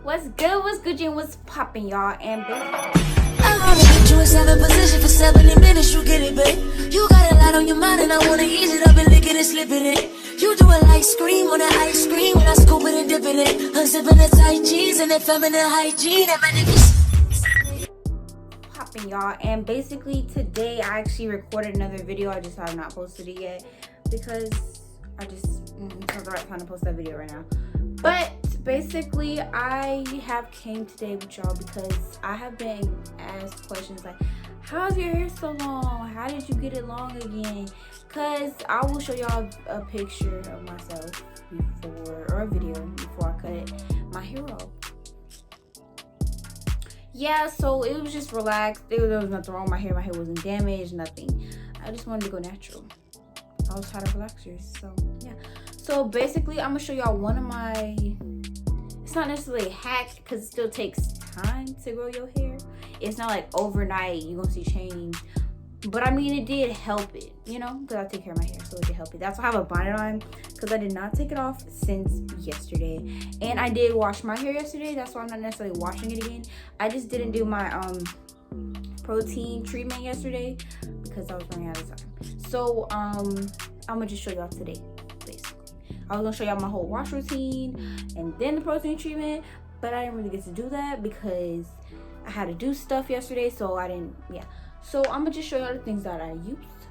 What's good, what's good, and what's poppin', y'all? And I wanna get you in 7 position for 70 minutes, you get it, babe. You got a lot on your mind and I wanna ease it up and lick it and slip it in. You do it like scream on that ice cream when I scoop it and dip it in. Unzipping the tight jeans and that feminine hygiene that magnificent. poppin', y'all. And basically today I actually recorded another video. I just have not posted it yet because I just it's not the right time to post that video right now. But basically I have came today with y'all because I have been asked questions like, how's your hair so long? How did you get it long again? Because I will show y'all a picture of myself before, or a video before I cut my hair off. Yeah, so it was just relaxed. There was nothing wrong with my hair. My hair wasn't damaged, nothing. I just wanted to go natural. I was tired of relaxers, so yeah. So basically I'm gonna show y'all one of my, it's not necessarily a hack because it still takes time to grow your hair. It's not like overnight you're gonna see change, but I mean it did help it, you know, because I take care of my hair, so it did help it. That's why I have a bonnet on, because I did not take it off since yesterday. And I did wash my hair yesterday, that's why I'm not necessarily washing it again. I just didn't do my protein treatment yesterday because I was running out of time. So I'm gonna just show y'all today. I was gonna show y'all my whole wash routine and then the protein treatment, but I didn't really get to do that because I had to do stuff yesterday, so I didn't, yeah. So I'm gonna just show y'all the things that I used.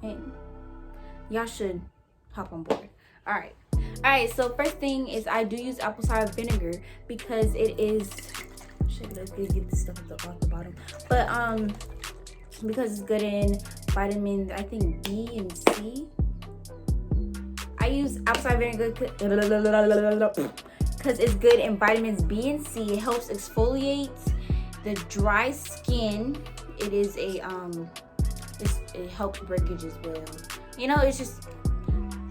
And y'all should hop on board. Alright, so first thing is I do use apple cider vinegar because it is, let's get this stuff off the bottom. But because it's good in vitamins, I think B and C. I use apple cider vinegar because it's good in vitamins B and C. It helps exfoliate the dry skin. It is a it helps breakage as well. You know, it's just,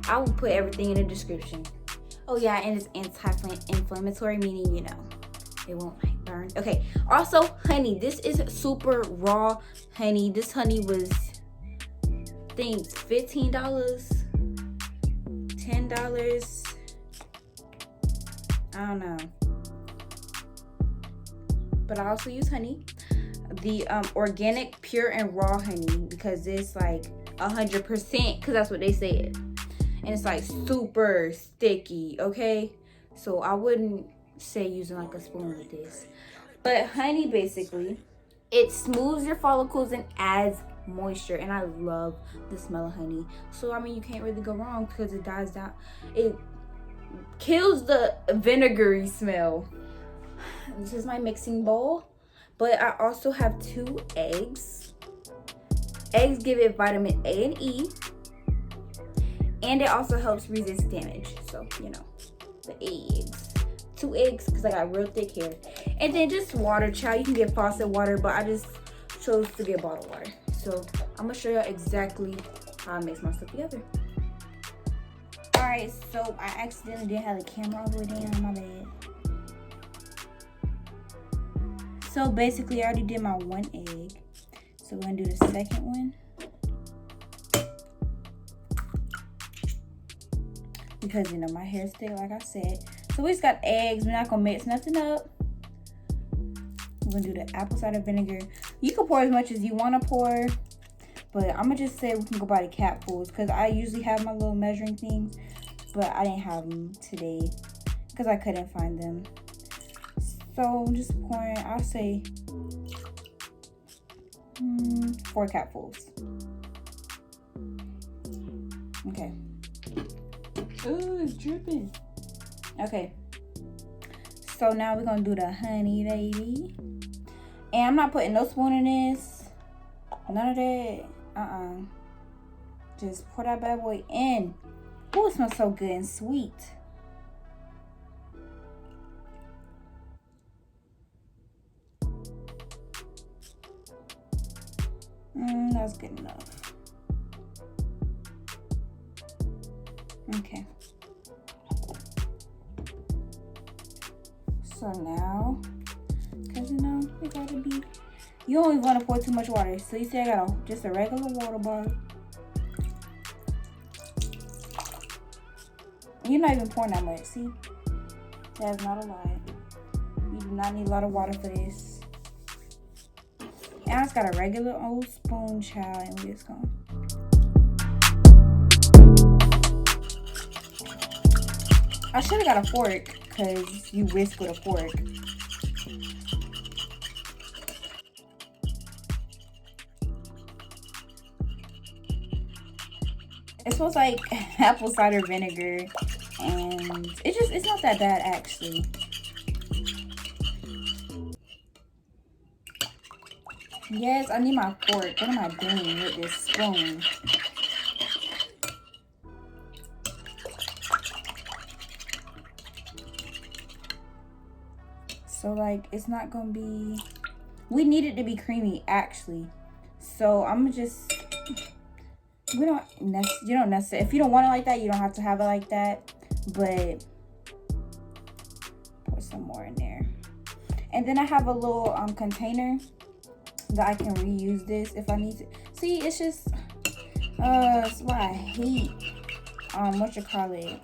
I will put everything in the description. Oh yeah, and it's anti-inflammatory, meaning, you know, it won't like burn. Okay, also honey. This is super raw honey. This honey was, I think, $15, $10. I don't know. But I also use honey. The organic, pure, and raw honey, because it's like 100%, because that's what they said. And it's like super sticky, okay? So I wouldn't say using like a spoon with this. But honey, basically, it smooths your follicles and adds moisture, and I love the smell of honey. So I mean, you can't really go wrong because it dies down, it kills the vinegary smell. This is my mixing bowl, but I also have 2 eggs. Eggs give it vitamin A and E, and it also helps resist damage. So, you know, the eggs, 2 eggs, because I got real thick hair. And then just water, child. You can get faucet water, but I just chose to get bottled water. So I'm gonna show y'all exactly how I mix my stuff together. Alright, so I accidentally didn't have the camera all the way down, my bad. So basically I already did my 1 egg. So we're gonna do the second one. Because, you know, my hair's thick, like I said. So we just got eggs. We're not gonna mix nothing up. We're gonna do the apple cider vinegar. You can pour as much as you want to pour, but I'm gonna just say we can go by the capfuls because I usually have my little measuring things, but I didn't have them today because I couldn't find them. So I'm just pouring, I'll say 4 capfuls. Okay. Oh, it's dripping. Okay. So now we're gonna do the honey, baby. And I'm not putting no spoon in this. None of that. Just pour that bad boy in. Oh, it smells so good and sweet. That's good enough. Okay. So now, because, you know, it gotta be, you don't even want to pour too much water. So you see I got just a regular water bottle. You're not even pouring that much, see? That's not a lot. You do not need a lot of water for this. And I just got a regular old spoon, child, and we just gonna. I should have got a fork, because you whisk with a fork. It smells like apple cider vinegar, and it's not that bad actually. Yes, I need my fork. What am I doing with this spoon? So like, it's not gonna be, we need it to be creamy actually. So I'm gonna just, you don't necessarily, if you don't want it like that, you don't have to have it like that, but pour some more in there. And then I have a little container that I can reuse this if I need to. See, it's just it's why I hate what you call it,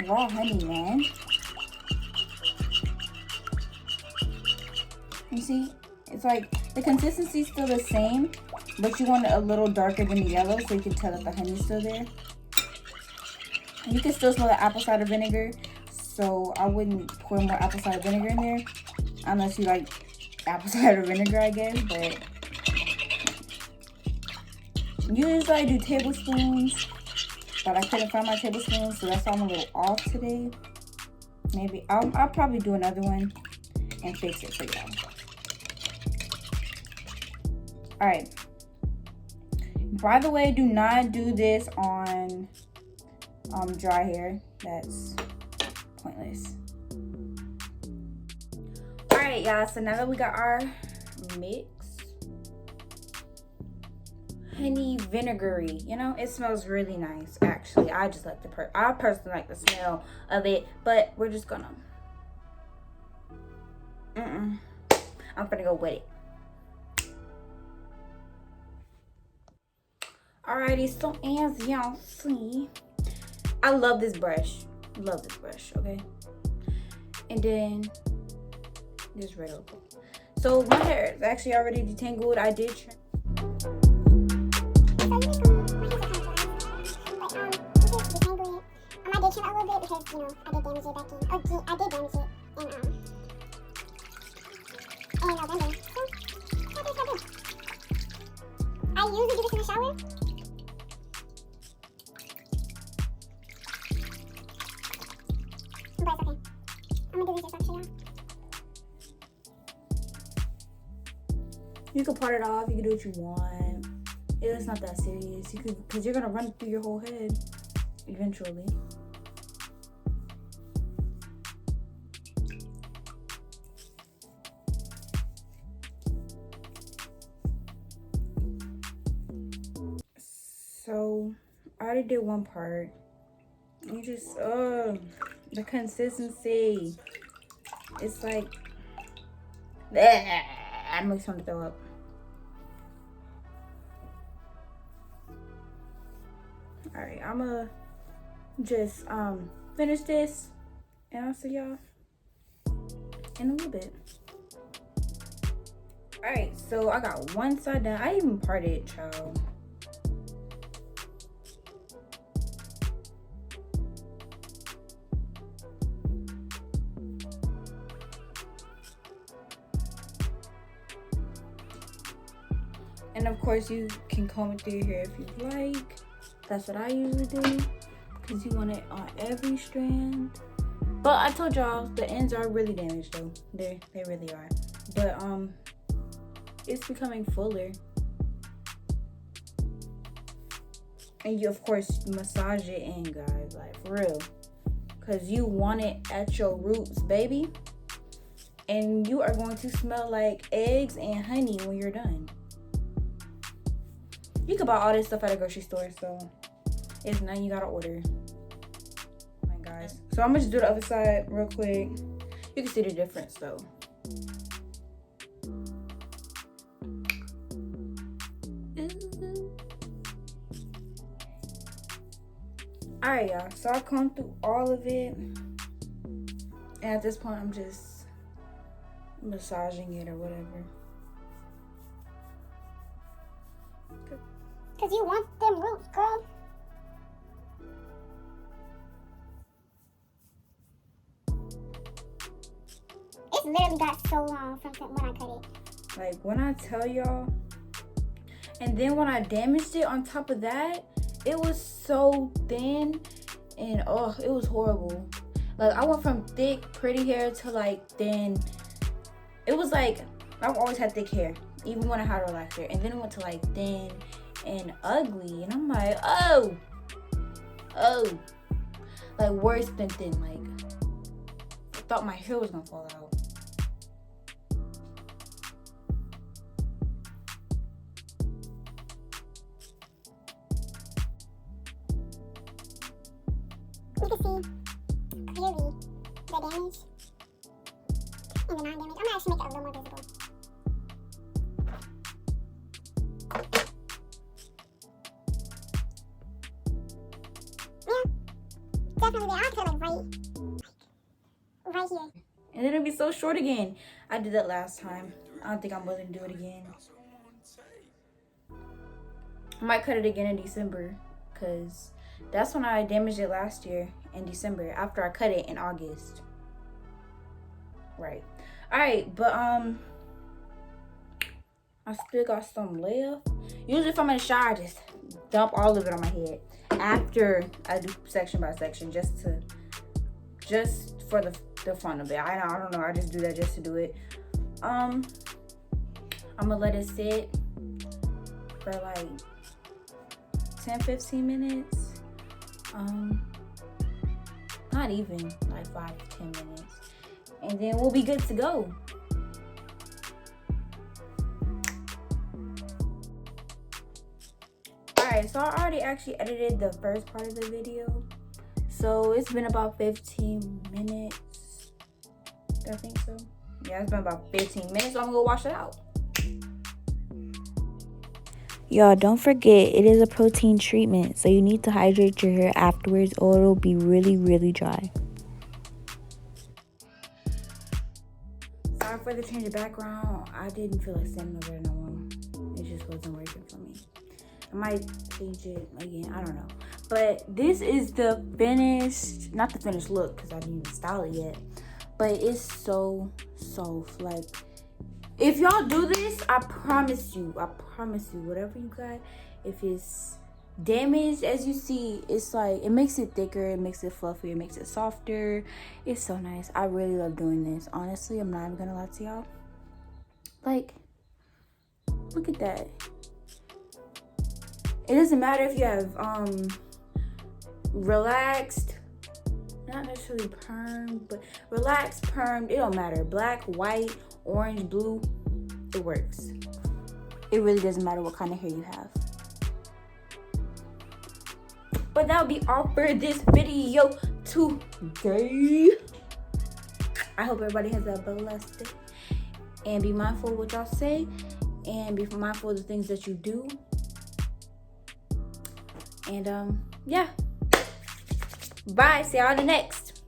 raw honey, man. You see, it's like the consistency is still the same, but you want it a little darker than the yellow so you can tell that the honey's still there. And you can still smell the apple cider vinegar, so I wouldn't pour more apple cider vinegar in there unless you like apple cider vinegar, I guess. But usually I do tablespoons, but I couldn't find my tablespoons, so that's why I'm a little off today. Maybe I'll probably do another one and fix it for y'all. All right. By the way, do not do this on dry hair. That's pointless. All right, y'all. So now that we got our mix, honey vinegary, you know, it smells really nice. Actually, I just like I personally like the smell of it, but we're just gonna. I'm gonna go with it. Alrighty, so as y'all see, I love this brush. Okay? And then this red opal. So my hair is actually already detangled. I did trim. I did trim it a little bit because, you know, I did damage it back in. Oh, I did damage it in November. So, how good. I usually do this in the shower. But it's okay. I'm gonna do this just actually, You can part it off. You can do what you want. It's not that serious. You could, because you're gonna run through your whole head eventually. So I already did one part. You just the consistency. It's like I makes me throw up. Alright, I'ma just finish this and I'll see y'all in a little bit. Alright, so I got one side done. I even parted, child. And of course, you can comb it through your hair if you like. That's what I usually do, because you want it on every strand. But I told y'all the ends are really damaged though. They really are. But it's becoming fuller. And you of course massage it in, guys, like for real, because you want it at your roots, baby. And you are going to smell like eggs and honey when you're done. You can buy all this stuff at a grocery store, so it's nothing you gotta order. Alright, guys. So I'm gonna just do the other side real quick. You can see the difference though. Alright, y'all. So I combed through all of it. And at this point, I'm just massaging it or whatever. Cause you want them roots, girl. It's literally got so long from when I cut it. Like, when I tell y'all, and then when I damaged it on top of that, it was so thin, and oh, it was horrible. Like, I went from thick, pretty hair to like thin. It was like, I've always had thick hair, even when I had relaxed hair, and then it went to like thin and ugly, and I'm like, oh, like worse than thin. Like, I thought my hair was gonna fall out. You can see clearly the damage and the non-damage. I'm gonna actually make it a little more visible. Yeah, definitely there. I cut like right here. And then it'll be so short again. I did that last time. I don't think I'm willing to do it again. I might cut it again in December, because that's when I damaged it last year, in December, after I cut it in August. Right. Alright, but I still got some left. Usually if I'm in the shower, I just dump all of it on my head after I do section by section, just for the fun of it. I don't know, I just do that just to do it. I'm gonna let it sit for like 10-15 minutes. Not even like 5 to 10 minutes, and then we'll be good to go. Alright, so I already actually edited the first part of the video, so it's been about 15 minutes. I think so. Yeah, it's been about 15 minutes, so I'm gonna go wash it out. Y'all, don't forget, it is a protein treatment, so you need to hydrate your hair afterwards or it'll be really, really dry. Sorry for the change of background. I didn't feel like standing over there no more. It just wasn't working for me. I might change it again, I don't know. But this is the finished, not the finished look, because I didn't even style it yet. But it's so soft. Like, if y'all do this, I promise you, whatever you got, if it's damaged, as you see, it's like, it makes it thicker, it makes it fluffier, it makes it softer. It's so nice. I really love doing this. Honestly, I'm not even gonna lie to y'all. Like, look at that. It doesn't matter if you have relaxed, not necessarily permed, but relaxed, permed, it don't matter. Black, white, orange, blue, it works. It really doesn't matter what kind of hair you have. But that'll be all for this video today. I hope everybody has a blessed day, and be mindful of what y'all say, and be mindful of the things that you do. And yeah, bye. See y'all in the next.